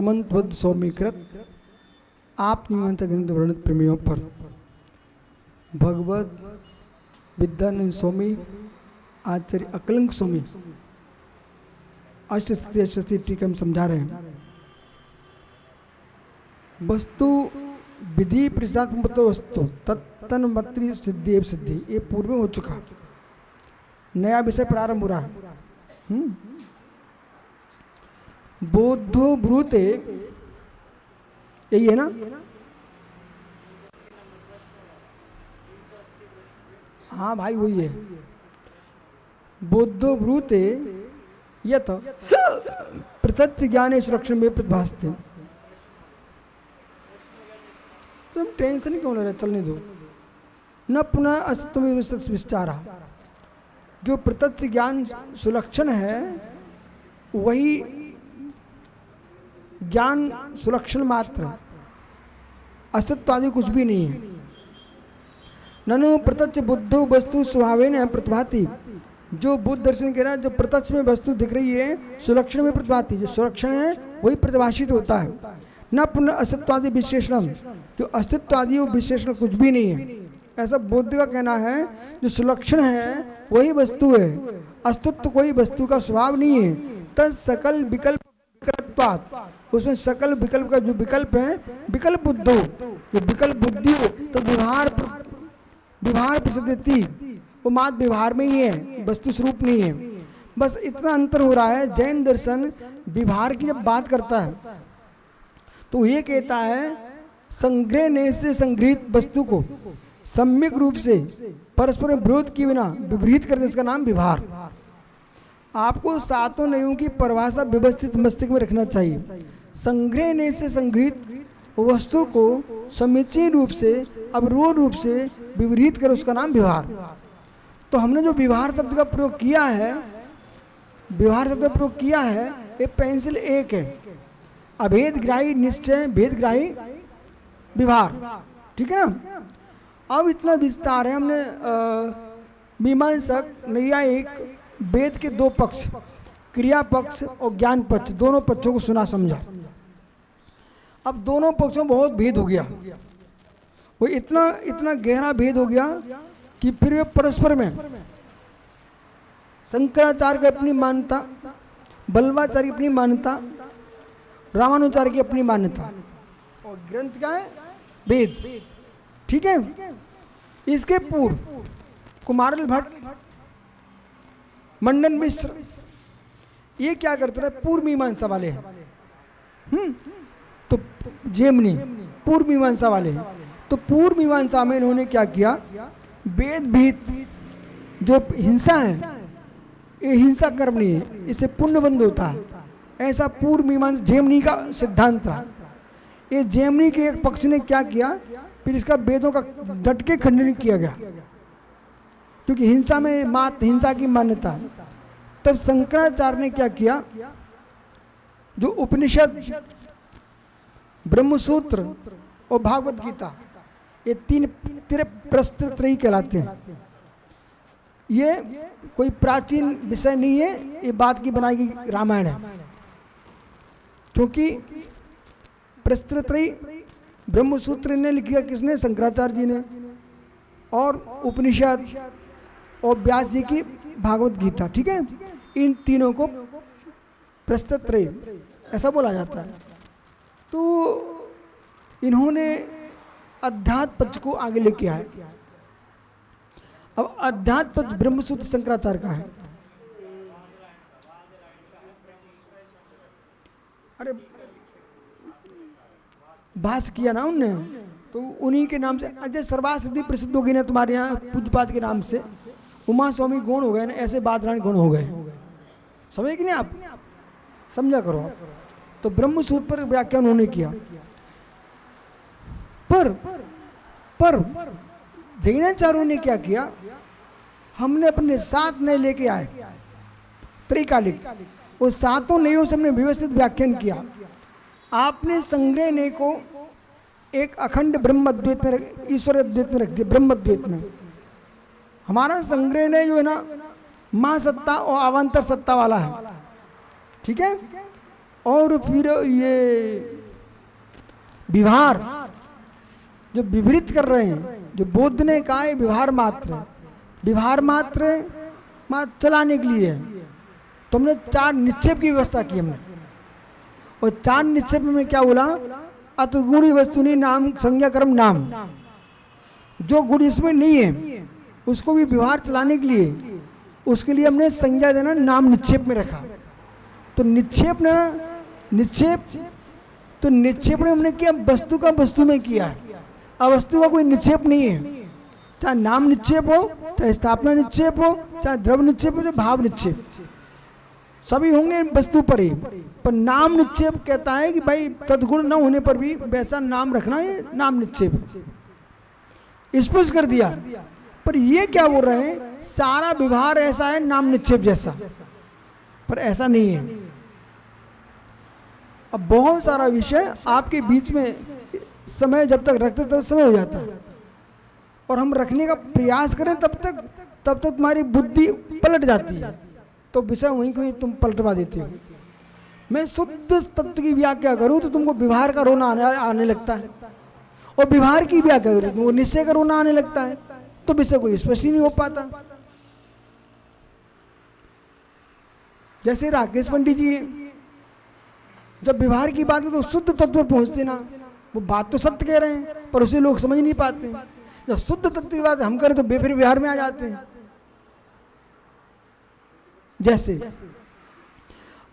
समन्वद सौमीकृत आप निमंत्रण ग्रंथ वर्णित प्रेमियों पर भगवत विद्यानंद स्वामी आचार्य अकलंक स्वामी अष्टस्थिति टीका हम समझा रहे हैं। वस्तु विधि प्रसाद वस्तु तत्तन मत्री सिद्धि सिद्धि, ये पूर्व में हो चुका, नया विषय प्रारंभ हो रहा है। बोधो ब्रूते, यही है ना? हाँ भाई वही है। बोधो ब्रूते यत प्रत्यक्ष ज्ञान सुरक्षण में प्रतिभासते। तुम टेंशन क्यों ले रहे, चलने दो। न पुनः अस्तित्व में विस्तारा, जो प्रत्यक्ष ज्ञान सुलक्षण है वही ज्ञान सुलक्षण मात्र, अस्तित्व आदि कुछ भी नहीं है। ननु प्रत्यक्ष बुद्धो वस्तु स्वभावेन प्रतिभाति, जो बुद्ध दर्शन कह रहा है, जो प्रत्यक्ष में वस्तु दिख रही है सुलक्षण में प्रतिभाति, जो सुलक्षण है वही प्रतिभाषित होता है। न पुनः अस्तित्वादि विशेषण, जो अस्तित्व आदि वो विशेषण कुछ भी नहीं है, ऐसा बुद्ध का कहना है। जो सुलक्षण है वही वस्तु है, अस्तित्व कोई वस्तु का स्वभाव नहीं है। तत् सकल विकल्प विकल्पात, उसमें सकल विकल्प का जो विकल्प है, विकल्प बुद्धो, जो विकल्प बुद्धि हो तो व्यवहार प्रसिद्धि, वो मात्र व्यवहार में ही है, वस्तु स्वरूप नहीं है। बस इतना अंतर हो रहा है। जैन दर्शन व्यवहार की जब बात करता है तो ये कहता है संग्रहणे से संग्रहित वस्तु को सम्यक रूप से परस्पर विरोध किए बिना विपरीत करते, इसका नाम व्यवहार। आपको सातों नियमों की परिभाषा व्यवस्थित मस्तिष्क में रखना चाहिए। संग्रहणे से संग्रहित वस्तु को समीचीन रूप से अवरोध रूप से विपरीत कर, उसका नाम व्यवहार। तो हमने जो व्यवहार शब्द का प्रयोग किया है, व्यवहार शब्द का प्रयोग किया है, ये पेंसिल एक है। अभेदग्राही निश्चय, भेदग्राही व्यवहार, ठीक है ना? अब इतना विस्तार है। हमने मीमांसक न्यायिक वेद के दो पक्ष, क्रिया पक्ष और ज्ञान पक्ष, दोनों पक्षों को सुना समझा। अब दोनों पक्षों में बहुत भेद हो गया, वो इतना गहरा भेद हो गया कि फिर वे परस्पर में शंकराचार्य की अपनी मान्यता, बल्लवाचार्य की अपनी मान्यता, रामानुचार्य की अपनी मान्यता, और ग्रंथ का है वेद, ठीक है। इसके पूर्व कुमारल भट्ट, मंडन मिश्र, ये क्या करते रहे, पूर्व मीमांसा वाले हैं। तो जेमनी पूर्व मीमांसा वाले हैं। तो पूर्व मीमांसा में इन्होंने क्या किया, वेद भीत जो हिंसा है, ये हिंसा कर्म नहीं है, इससे पुण्य बंद होता है, ऐसा पूर्व मीमांसा जेमनी का सिद्धांत रहा। ये जेमनी के एक पक्ष ने क्या किया, फिर इसका वेदों का डट के खंडन किया गया, क्योंकि हिंसा में मात हिंसा की मान्यता। तब शंकराचार्य ने क्या किया, जो उपनिषद, ब्रह्मसूत्र और भागवत गीता, ये तीन प्रस्तत्रयी कहलाते हैं। ये कोई प्राचीन विषय नहीं है, ये बात की बनाई गई रामायण है। क्योंकि प्रस्तत्रयी ब्रह्मसूत्र ने लिख दिया, किसने, शंकराचार्य जी ने, और उपनिषद और व्यास जी की भागवत गीता, ठीक है। इन तीनों को प्रस्तत्रयी ऐसा बोला जाता है। तो इन्होंने अध्यात्म पक्ष को आगे लेके आए। अब अध्यात्म पक्ष ब्रह्मसूत्र शंकराचार्य का है। अरे भाष किया ना उनने, तो उन्हीं के नाम से अजय सर्वासिद्धि प्रसिद्ध हो गई ना तुम्हारे यहाँ पूज्यपाद के नाम से। उमा स्वामी गुण हो गए ना, ऐसे बादरानी गुण हो गए, समझे कि नहीं आप, समझा करो आप। तो ब्रह्मसूत्र पर व्याख्यान उन्होंने किया। पर जैनाचार्यों ने क्या किया, हमने अपने साथ नए लेके आए त्रिकालिक, वो सातों नयों से हमने व्यवस्थित व्याख्यान किया। आपने संग्रह नय को एक अखंड ब्रह्म अद्वैत में, ईश्वर अद्वैत में रख दिया, ब्रह्म अद्वैत में। हमारा संग्रह नय जो है ना, महासत्ता और अवान्तर सत्ता वाला है, ठीक है। और फिर ये व्यवहार जो विपरीत कर रहे हैं, जो बुद्ध ने कहा है व्यवहार मात्र है, व्यवहार मात्र चलाने के लिए है। तो हमने 4 निक्षेप की व्यवस्था की हमने, और 4 निक्षेप में क्या बोला, अतगुणी वस्तुनि नाम संज्ञा कर्म नाम। जो गुण इसमें नहीं है उसको भी व्यवहार चलाने के लिए, उसके लिए हमने संज्ञा देना नाम निक्षेप में रखा। तो निक्षेप ने निक्षेप ने हमने किया वस्तु का वस्तु में किया है, अवस्तु का कोई निक्षेप नहीं है। चाहे नाम निक्षेप हो, चाहे स्थापना निक्षेप हो, चाहे द्रव्य निक्षेप हो, चाहे भाव निक्षेप, सभी होंगे वस्तु पर ही। पर नाम निक्षेप कहता है कि भाई तदगुण न होने पर भी वैसा नाम रखना, ये नाम निक्षेप स्पष्ट कर दिया। पर ये क्या बोल रहे हैं, सारा व्यवहार ऐसा है नाम निक्षेप जैसा, पर ऐसा नहीं है। अब बहुत सारा विषय आपके बीच में समय जब तक रखते तब समय हो जाता है, और हम रखने का प्रयास करें तब तक तुम्हारी बुद्धि पलट जाती है, तो विषय वहीं कहीं तुम पलटवा देते हो। मैं शुद्ध तत्व की व्याख्या करूं तो तुमको व्यवहार का रोना आने लगता है, और व्यवहार की व्याख्या करूं तुमको निश्चय का रोना आने लगता है, तो विषय कोई स्पष्ट ही नहीं हो पाता। जैसे राकेश पंडित जी जब व्यवहार की बात है तो शुद्ध तत्व पर पहुंचते ना, वो बात तो सत्य कह रहे हैं पर उसे लोग समझ नहीं पाते। जब शुद्ध तत्व की बात हम करें तो बेफिर व्यवहार में आ जाते हैं। जैसे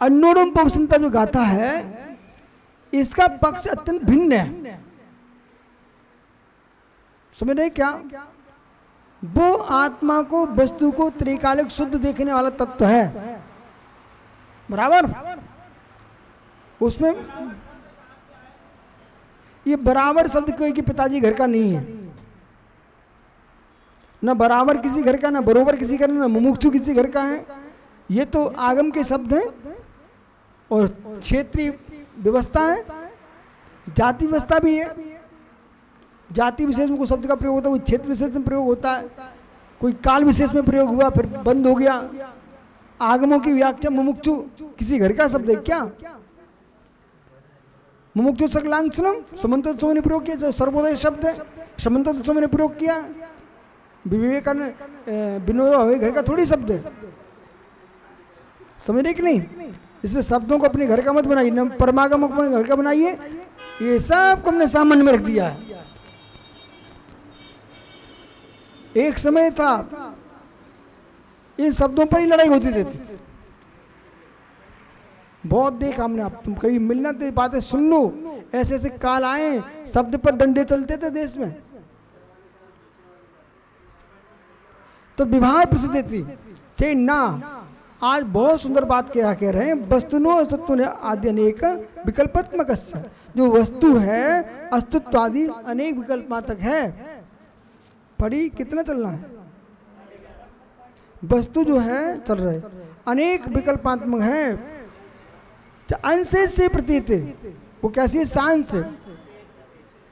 अन्नोरम पवसंता जो गाथा है, इसका पक्ष अत्यंत भिन्न है। समझ रहे क्या? वो आत्मा को वस्तु को त्रिकालिक शुद्ध देखने वाला तत्व है, बराबर। उसमें ये बराबर शब्द कोई कि पिताजी घर का नहीं है, ना बराबर किसी घर का, ना बरोबर किसी का, ना मुमुक्षु किसी घर का है। ये तो आगम के शब्द हैं, और क्षेत्रीय व्यवस्था है, जाति व्यवस्था भी है। जाति विशेष में कोई शब्द का प्रयोग होता है, कोई क्षेत्र विशेष में प्रयोग होता है, कोई काल विशेष में प्रयोग हुआ फिर बंद हो गया। आगमों की व्याख्या मुमुक्षु किसी घर का शब्द है क्या? मुमुक्षु सकलांक्षणम समन्त ने प्रयोग किया, सर्वोदय शब्द है, समन्त ने प्रयोग किया। विवेकानंद विनोद हवे घर का थोड़ी शब्द है, समझ रहे कि नहीं? इसलिए शब्दों को अपने घर का मत बनाइए, न परमागम को अपने घर का बनाइए। ये सब को हमने सामान्य में रख दिया है। एक समय था इन शब्दों पर ही लड़ाई होती रहती थी, बहुत देखा हमने। आप तुम कहीं मिलना तो बातें सुन लो, ऐसे ऐसे काल आए शब्द पर डंडे चलते थे देश में। तो व्यवहार प्रसिद्ध थी चाहे ना। आज बहुत सुंदर बात क्या कह रहे हैं, वस्तुनो अस्तित्व आदि अनेक विकल्पात्मक, जो वस्तु है अस्तित्व आदि अनेक विकल्पात्मक है। पढ़ी कितना चलना है? वस्तु जो है चल रहे अनेक विकल्पात्मक है, अंश से प्रतीत है। वो कैसी है? सांस से, तो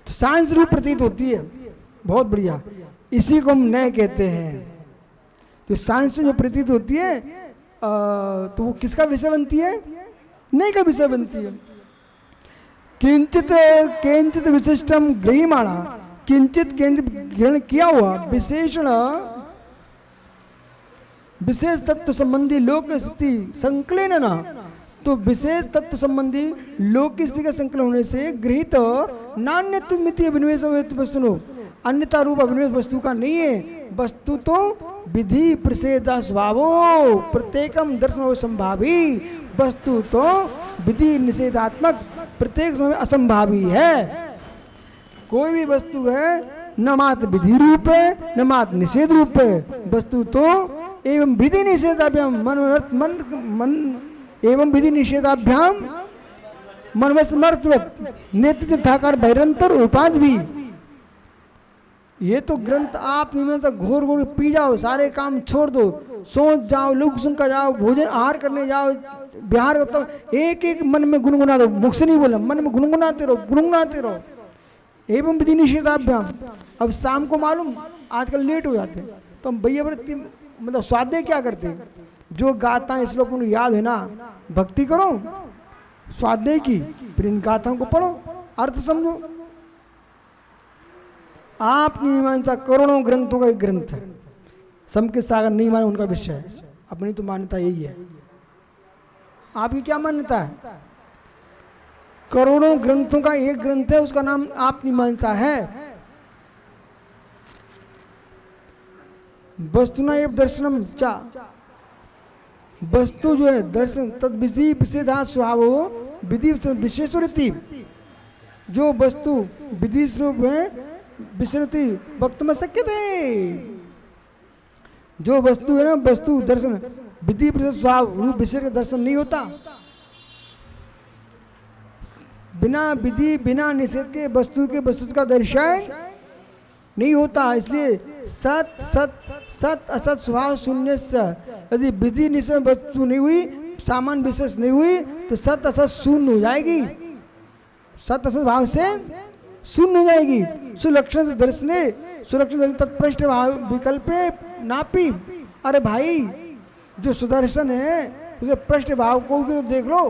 सांस रूप प्रतीत होती है। बहुत बढ़िया, इसी को हम नए कहते हैं। जो सांस से जो प्रतीत होती है तो वो किसका विषय बनती है? नए का विषय बनती है। किंचित किंचित विशिष्टम गृहीमाणा, किंचित ग्रहण किया हुआ विशेषण विशेष तत्व संबंधी लोक स्थिति संकलन ना, तो विशेष तत्व संबंधी लोक की स्थिति का संकलन होने से गृहित नान्यत्व मितीय अभिनिवेश वस्तु, अन्यता रूप अभिनिवेश वस्तु का नहीं है। वस्तु तो विधि प्रसेद स्वभावो प्रत्येकम दर्शन संभावी, वस्तु तो विधि निषेधात्मक प्रत्येक समय असंभावी है। कोई भी वस्तु है न मात्र विधि रूप है न मात्र निषेध रूप है, वस्तु तो एवं विधि निषेधाभ्याम मन एवं विधि निषेधाभ्याम मनवस्मर्थवत नेत्र थाकार भैरंतर उपाज भी। ये तो ग्रंथ आप इनमें से घोर घोर पी जाओ, सारे काम छोड़ दो, सोच जाओ, लोग सुन कर जाओ, भोजन आहार करने जाओ, बिहार हो, तो एक एक मन में गुनगुना दो। मुख से नहीं बोला, मन में गुनगुनाते रहो, गुनगुनाते रहो। एवं विधि निषेधाभ्याम। अब शाम को मालूम आजकल लेट हो जाते हैं, तो हम भैया मतलब स्वाध्याय क्या करते हैं? जो गाता है श्लोक उनको याद है ना, भक्ति करो, स्वाध्याय की, फिर इन गाथाओं को पढ़ो, अर्थ समझो। आप मीमांसा करोड़ों ग्रंथों का एक ग्रंथ है, समकित सागर नहीं माने उनका विषय है, अपनी तो मान्यता यही है। आपकी क्या मान्यता है? करोड़ों ग्रंथों का एक ग्रंथ है, उसका नाम आप मीमांसा है। वस्तुना एव दर्शनम चा, वस्तु जो है दर्शन तद विधि विषेधा स्वभाव विधि विशेषवृत्ति, जो वस्तु विधि स्वरूप है विषयवृत्ति वक्त में शक्य थे। जो वस्तु है ना, वस्तु दर्शन विधि विशेष स्वभाव रूप विषय का दर्शन नहीं होता। बिना विधि बिना निषेध के वस्तु के वस्तु का दर्शन नहीं होता। इसलिए सत सत सत असत स्वभाव शून्य से, यदि विधि निषेध वस्तु नहीं हुई, सामान विशेष नहीं हुई, तो सत असत शून्य हो जाएगी, सत असत भाव से शून्य हो जाएगी। सुलक्षण से दर्शने सुलक्षण तत्पृष्ठ भाव विकल्प नापी। अरे भाई, जो सुदर्शन है उसके पृष्ठ भाव को भी तो देख लो,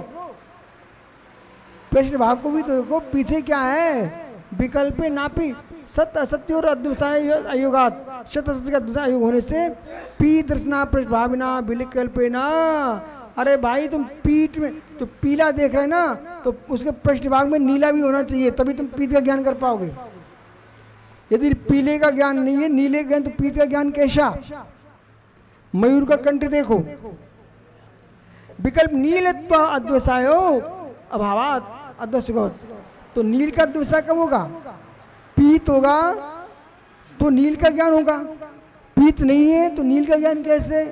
पृष्ठ भाव को भी तो देखो, पीछे क्या है, विकल्प नापी। सत्य असत्य और अद्वसाय अयोगात, सत्य असत्य का अद्वसाय अयोग होने से पी दर्शना पृष्ठ भाविना विकल्पेना। अरे भाई, तुम पीठ में तो पीला देख रहे हैं ना, तो उसके पृष्ठ भाग में नीला भी होना चाहिए, तभी तुम पीत का ज्ञान कर पाओगे। यदि पीले का ज्ञान नहीं है, नीले का ज्ञान, तो पीत का ज्ञान कैसा? मयूर का कंठ देखो, विकल्प नीलत्व अद्वसायो अभावात अद्वसगत, तो नील का अद्वसा कब होगा? पीत होगा तो नील का ज्ञान होगा, पीत नहीं है तो नील का ज्ञान कैसे?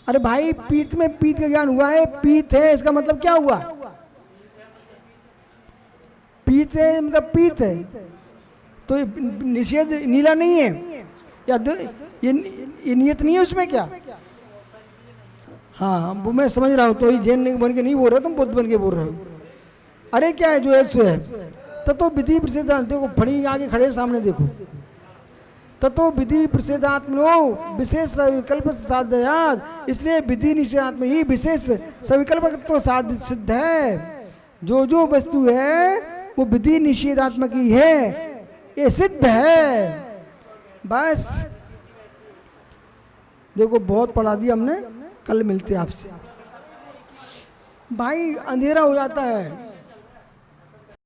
अरे भाई, पीत में पीत का ज्ञान हुआ है, पीत है इसका मतलब क्या हुआ? पीत है मतलब पीत है, तो निषेध नीला नहीं है या ये नियत नहीं है उसमें क्या? हाँ, वो मैं समझ रहा हूँ, तो ही जैन बन के नहीं बोल रहे, तुम बुद्ध बन के बोल रहे हो। अरे क्या है जो है सो है, ततो विधि प्रसिद्धांत, देखो फणी आगे खड़े सामने देखो, ततो विधि प्रसिद्धात्मनो विशेष सविकल्प साध्यात, इसलिए विधि निषेधात्म ही विशेष सविकल्प तो साध सिद्ध है। जो जो वस्तु है वो विधि निषेधात्मक ही है, ये सिद्ध है। बस देखो, बहुत पढ़ा दिया हमने, कल मिलते हैं आपसे। भाई अंधेरा हो जाता है,